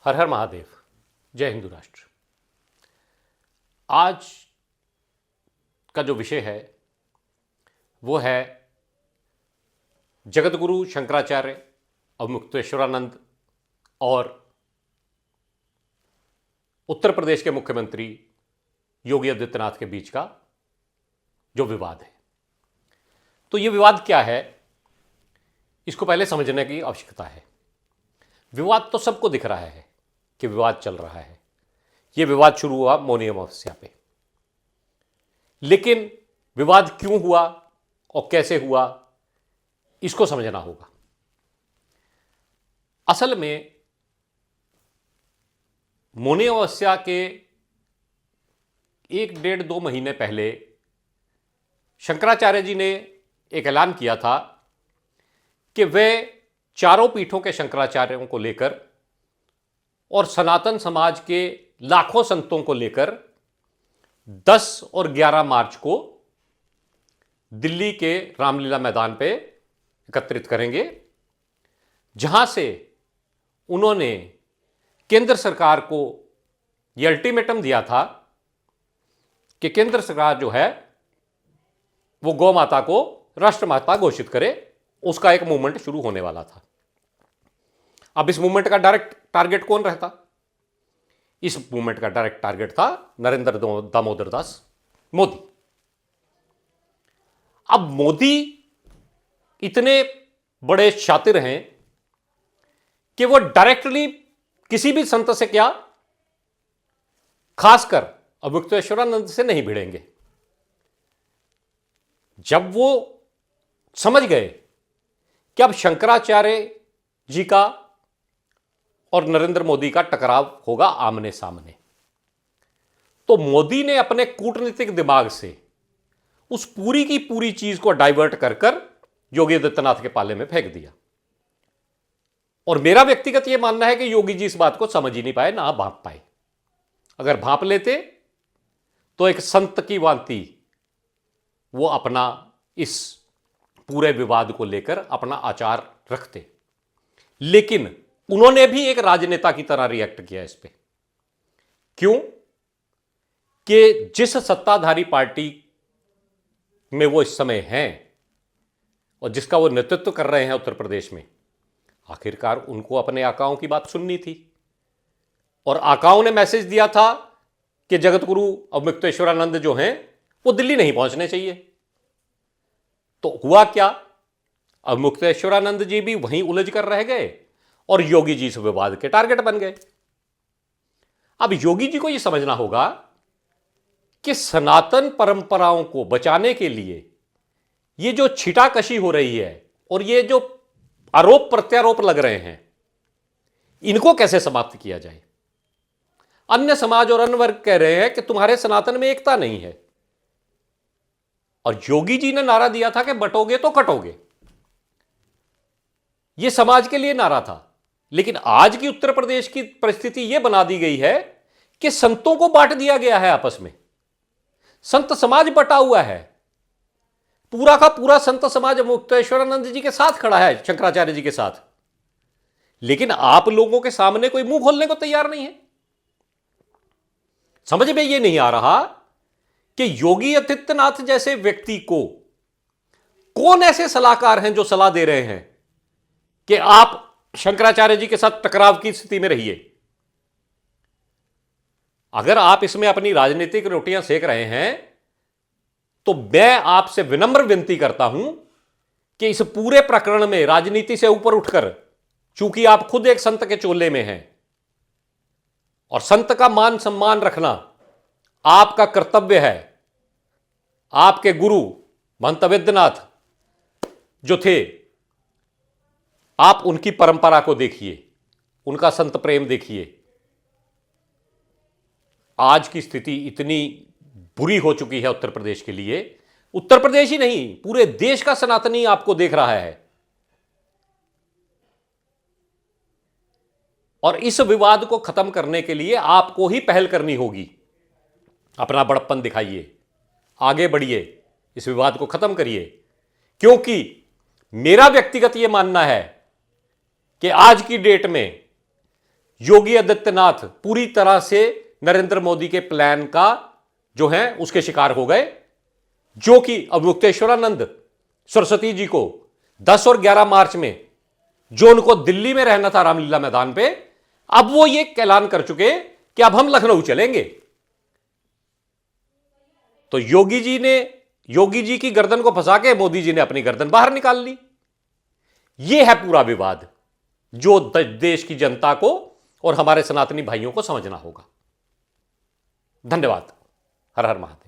हर हर महादेव। जय हिंदू राष्ट्र। आज का जो विषय है वो है जगतगुरु शंकराचार्य अवमुक्तेश्वरानंद और उत्तर प्रदेश के मुख्यमंत्री योगी आदित्यनाथ के बीच का जो विवाद है। तो ये विवाद क्या है, इसको पहले समझने की आवश्यकता है। विवाद तो सबको दिख रहा है कि विवाद चल रहा है। यह विवाद शुरू हुआ मौनी अमावस्या पे, लेकिन विवाद क्यों हुआ और कैसे हुआ, इसको समझना होगा। असल में मौनी अमावस्या के 1-1.5-2 महीने पहले शंकराचार्य जी ने एक ऐलान किया था कि वे चारों पीठों के शंकराचार्यों को लेकर और सनातन समाज के लाखों संतों को लेकर 10 और 11 मार्च को दिल्ली के रामलीला मैदान पे एकत्रित करेंगे, जहां से उन्होंने केंद्र सरकार को यह अल्टीमेटम दिया था कि केंद्र सरकार जो है वो गौ माता को राष्ट्रमाता घोषित करे। उसका एक मूवमेंट शुरू होने वाला था। अब इस मूवमेंट का डायरेक्ट टारगेट कौन रहता? इस मूवमेंट का डायरेक्ट टारगेट था नरेंद्र दामोदर दास मोदी। अब मोदी इतने बड़े शातिर हैं कि वो डायरेक्टली किसी भी संत से क्या, खासकर अवमुक्तेश्वरानंद से नहीं भिड़ेंगे। जब वो समझ गए कि अब शंकराचार्य जी का और नरेंद्र मोदी का टकराव होगा आमने सामने, तो मोदी ने अपने कूटनीतिक दिमाग से उस पूरी की पूरी चीज को डाइवर्ट कर कर योगी आदित्यनाथ के पाले में फेंक दिया। और मेरा व्यक्तिगत यह मानना है कि योगी जी इस बात को समझ ही नहीं पाए, ना भांप पाए। अगर भांप लेते तो एक संत की भांति वो अपना इस पूरे विवाद को लेकर अपना आचार रखते, लेकिन उन्होंने भी एक राजनेता की तरह रिएक्ट किया इस पे। क्यों? कि जिस सत्ताधारी पार्टी में वो इस समय हैं और जिसका वो नेतृत्व कर रहे हैं उत्तर प्रदेश में, आखिरकार उनको अपने आकाओं की बात सुननी थी। और आकाओं ने मैसेज दिया था कि जगतगुरु अवमुक्तेश्वरानंद जो हैं वो दिल्ली नहीं पहुंचने चाहिए। तो हुआ क्या? अवमुक्तेश्वरानंद जी भी वहीं उलझ कर रह गए और योगी जी इस विवाद के टारगेट बन गए। अब योगी जी को यह समझना होगा कि सनातन परंपराओं को बचाने के लिए ये जो छिटाकशी हो रही है और ये जो आरोप प्रत्यारोप लग रहे हैं, इनको कैसे समाप्त किया जाए। अन्य समाज और अन्य वर्ग कह रहे हैं कि तुम्हारे सनातन में एकता नहीं है, और योगी जी ने नारा दिया था कि बटोगे तो कटोगे। यह समाज के लिए नारा था, लेकिन आज की उत्तर प्रदेश की परिस्थिति यह बना दी गई है कि संतों को बांट दिया गया है आपस में। संत समाज बटा हुआ है, पूरा का पूरा संत समाज अवमुक्तेश्वरानंद जी के साथ खड़ा है, शंकराचार्य जी के साथ, लेकिन आप लोगों के सामने कोई मुंह खोलने को तैयार नहीं है। समझ में यह नहीं आ रहा कि योगी आदित्यनाथ जैसे व्यक्ति को कौन ऐसे सलाहकार हैं जो सलाह दे रहे हैं कि आप शंकराचार्य जी के साथ टकराव की स्थिति में रहिए। अगर आप इसमें अपनी राजनीतिक रोटियां सेक रहे हैं तो मैं आपसे विनम्र विनती करता हूं कि इस पूरे प्रकरण में राजनीति से ऊपर उठकर, चूंकि आप खुद एक संत के चोले में हैं और संत का मान सम्मान रखना आपका कर्तव्य है। आपके गुरु महंत वैद्यनाथ जो थे, आप उनकी परंपरा को देखिए, उनका संत प्रेम देखिए। आज की स्थिति इतनी बुरी हो चुकी है उत्तर प्रदेश के लिए, उत्तर प्रदेश ही नहीं पूरे देश का सनातनी आपको देख रहा है। और इस विवाद को खत्म करने के लिए आपको ही पहल करनी होगी। अपना बड़प्पन दिखाइए, आगे बढ़िए, इस विवाद को खत्म करिए। क्योंकि मेरा व्यक्तिगत यह मानना है कि आज की डेट में योगी आदित्यनाथ पूरी तरह से नरेंद्र मोदी के प्लान का जो है उसके शिकार हो गए, जो कि अब मुक्तेश्वरानंद सरस्वती जी को 10 और 11 मार्च में जो उनको दिल्ली में रहना था रामलीला मैदान पे, अब वो ये ऐलान कर चुके कि अब हम लखनऊ चलेंगे। तो योगी जी की गर्दन को फंसा के मोदी जी ने अपनी गर्दन बाहर निकाल ली। यह है पूरा विवाद जो देश की जनता को और हमारे सनातनी भाइयों को समझना होगा। धन्यवाद। हर हर महादेव।